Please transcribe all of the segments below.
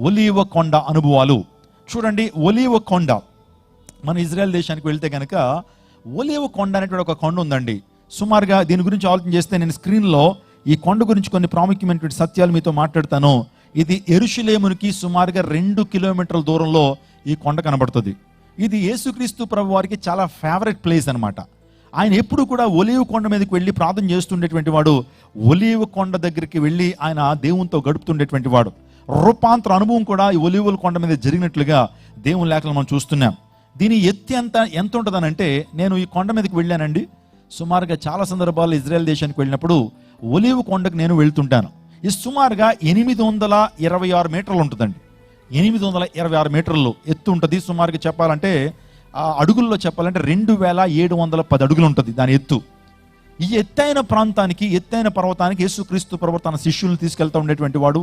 ఒలీవ కొండ అనుభవాలు. చూడండి, ఒలీవ కొండ, మన ఇజ్రాయెల్ దేశానికి వెళ్తే కనుక ఒలీవ కొండ అనేటువంటి ఒక కొండ ఉందండి. సుమారుగా దీని గురించి ఆలోచన చేస్తే నేను స్క్రీన్లో ఈ కొండ గురించి కొన్ని ప్రాముఖ్యమైనటువంటి సత్యాలు మీతో మాట్లాడతాను. ఇది యెరూషలేమునికి సుమారుగా 2 కిలోమీటర్ల దూరంలో ఈ కొండ కనబడుతుంది. ఇది యేసుక్రీస్తు ప్రభు వారికి చాలా ఫేవరెట్ ప్లేస్ అనమాట. ఆయన ఎప్పుడు కూడా ఒలీవ కొండ మీదకి వెళ్ళి ప్రార్థన చేస్తుండేటువంటి వాడు. ఒలీవ కొండ దగ్గరికి వెళ్ళి ఆయన దేవునితో గడుపుతుండేటువంటి వాడు. రూపాంతర అనుభవం కూడా ఈ ఒలీవల కొండ మీద జరిగినట్లుగా దేవుని లేఖలు మనం చూస్తున్నాం. దీని ఎత్తి ఎంత ఉంటుందనంటే, నేను ఈ కొండ మీదకి వెళ్ళానండి. సుమారుగా చాలా సందర్భాల్లో ఇజ్రాయెల్ దేశానికి వెళ్ళినప్పుడు ఒలీవ కొండకు నేను వెళ్తుంటాను. ఇది సుమారుగా 826 మీటర్లు ఉంటుందండి. 826 మీటర్లు ఎత్తు ఉంటుంది. సుమారుగా చెప్పాలంటే అడుగుల్లో చెప్పాలంటే 2710 అడుగులు ఉంటుంది దాని ఎత్తు. ఈ ఎత్తైన ప్రాంతానికి, ఎత్తైన పర్వతానికి యేసుక్రీస్తు ప్రభు తన శిష్యులను తీసుకెళ్తూ ఉండేటువంటి వాడు.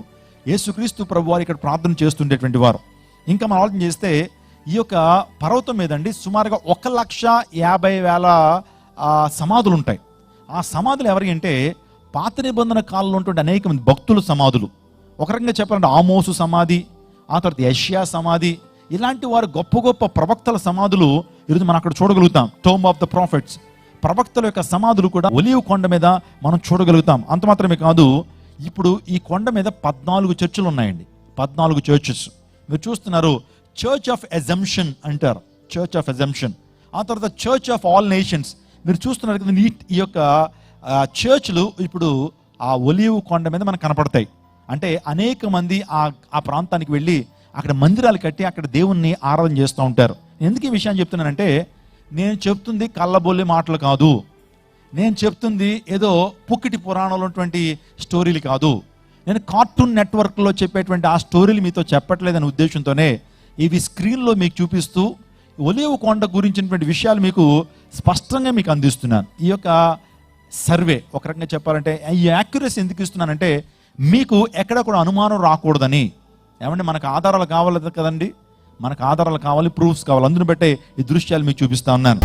యేసుక్రీస్తు ప్రభు వారు ఇక్కడ ప్రార్థన చేస్తుండేటువంటి వారు. ఇంకా మనం ఆలోచన చేస్తే ఈ యొక్క పర్వతం మీదండి సుమారుగా 1,50,000 సమాధులు ఉంటాయి. ఆ సమాధులు ఎవరి అంటే పాత నిబంధన కాలంలో ఉంటుండే అనేక మంది భక్తుల సమాధులు. ఒక రకంగా చెప్పాలంటే ఆమోసు సమాధి, ఆ తర్వాత యెషయా సమాధి, ఇలాంటి వారు గొప్ప గొప్ప ప్రవక్తల సమాధులు ఈరోజు మనం అక్కడ చూడగలుగుతాం. టోమ్ ఆఫ్ ద ప్రాఫిట్స్, ప్రవక్తల యొక్క సమాధులు కూడా ఒలీవ కొండ మీద మనం చూడగలుగుతాం. అంత మాత్రమే కాదు, ఇప్పుడు ఈ కొండ మీద 14 చర్చిలు ఉన్నాయండి. 14 చర్చెస్ మీరు చూస్తున్నారు. చర్చ్ ఆఫ్ ఎజంప్షన్ అంటారు, చర్చ్ ఆఫ్ ఎజంప్షన్. ఆ తర్వాత చర్చ్ ఆఫ్ ఆల్ నేషన్స్ మీరు చూస్తున్నారు కదా. ఈ యొక్క చర్చ్లు ఇప్పుడు ఆ ఒలీవ కొండ మీద మనకు కనపడతాయి. అంటే అనేక మంది ఆ ప్రాంతానికి వెళ్ళి అక్కడ మందిరాలు కట్టి అక్కడ దేవుణ్ణి ఆరాధన చేస్తూ ఉంటారు. ఎందుకు ఈ విషయాన్ని చెప్తున్నానంటే, నేను చెప్తుంది కళ్ళబొల్లి మాటలు కాదు, నేను చెప్తుంది ఏదో పుక్కిటి పురాణంలో ఉన్నటువంటి స్టోరీలు కాదు, నేను కార్టూన్ నెట్వర్క్లో చెప్పేటువంటి ఆ స్టోరీలు మీతో చెప్పట్లేదనే ఉద్దేశంతోనే ఇవి స్క్రీన్లో మీకు చూపిస్తూ ఒలీవ కొండ గురించినటువంటి విషయాలు మీకు స్పష్టంగా మీకు అందిస్తున్నాను. ఈ యొక్క సర్వే ఒక రకంగా చెప్పాలంటే ఈ యాక్యురసీ ఎందుకు ఇస్తున్నానంటే, మీకు ఎక్కడ కూడా అనుమానం రాకూడదని. ఏమంటే మనకు ఆధారాలు కావాలి కదండి, మనకు ఆధారాలు కావాలి, ప్రూఫ్స్ కావాలి. అందుని బట్టే ఈ దృశ్యాలు మీకు చూపిస్తా ఉన్నాను.